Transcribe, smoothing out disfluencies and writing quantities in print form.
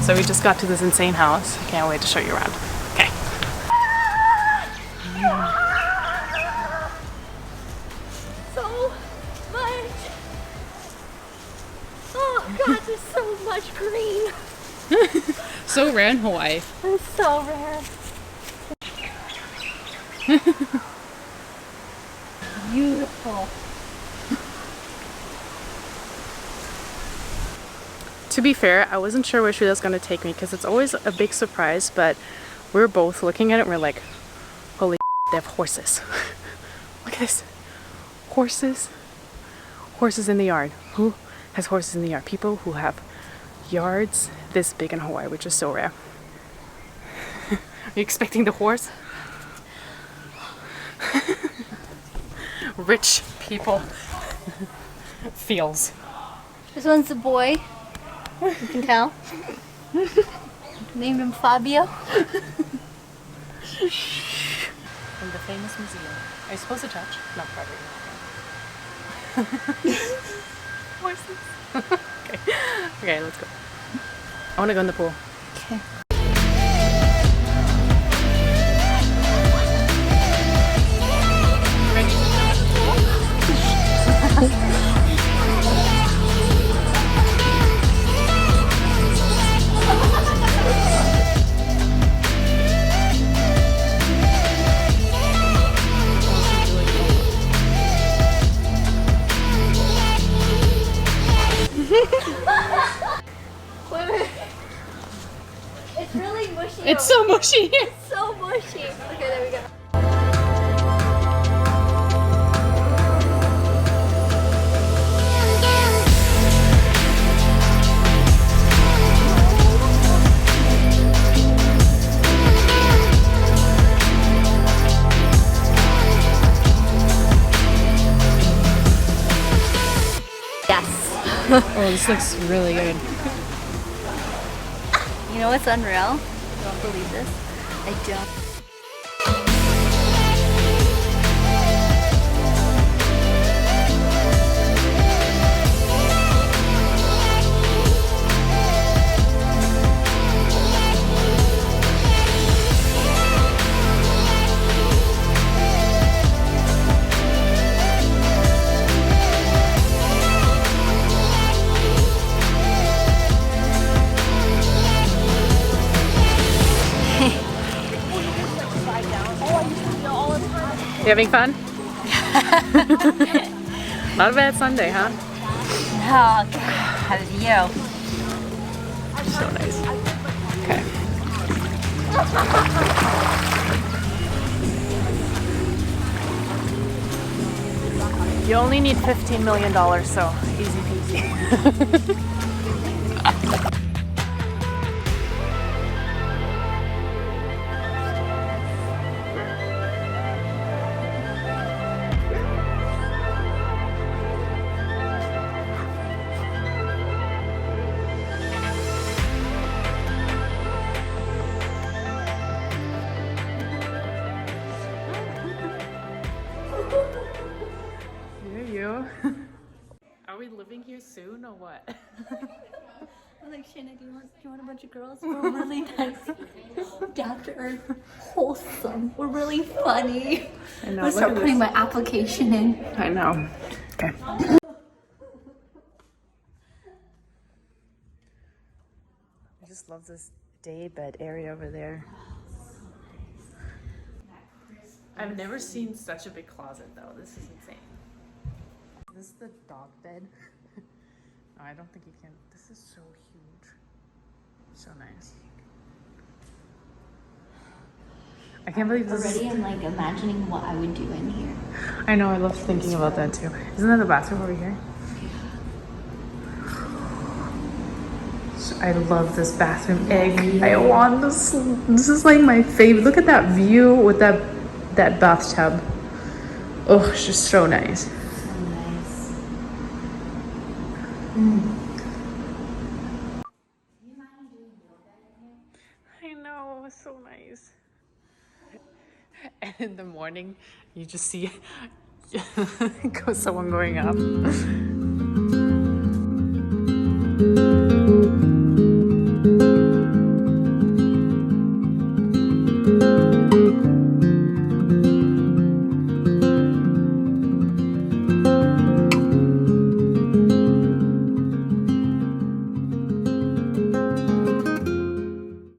So we just got to this insane house. I can't wait to show you around. Okay. So much. Oh God, there's so much green. So rare in Hawaii. It's so rare. Beautiful. To be fair, I wasn't sure where she was going to take me because it's always a big surprise, but we were both looking at it and we're like, holy they have horses. Look at this. Horses. Horses in the yard. Who has horses in the yard? People who have yards this big in Hawaii, which is so rare. Are you expecting the horse? Rich people. Feels. This one's a boy. You can tell. Named him Fabio. From the famous museum. Are you supposed to touch? No, probably not. Horses. Okay. Okay, let's go. I want to go in the pool. Okay. It's really mushy. It's so mushy. It's so mushy. Okay, there we go. Oh, this looks really good. You know what's unreal? I don't believe this. I don't. You having fun? Not a bad Sunday, huh? Oh, God. How did you? So nice. Okay. You only need $15 million, so easy peasy. Are we living here soon or what? I'm like, Shanna, do you want a bunch of girls? We're really nice, down to earth, wholesome. We're really funny. I know. I'm gonna start putting my application in. I know. Okay. I just love this day bed area over there. I've never seen such a big closet though. This is insane. This is the dog bed. No, I don't think you can. This is so huge. So nice. I can't believe this Already, is... I'm like imagining what I would do in here. I know, I love thinking about that too. Isn't that the bathroom over here? I love this bathroom egg. I want this. This is like my favorite. Look at that view with that bathtub. Oh, it's just so nice. So nice. I know, it's so nice. And in the morning, you just see someone going up.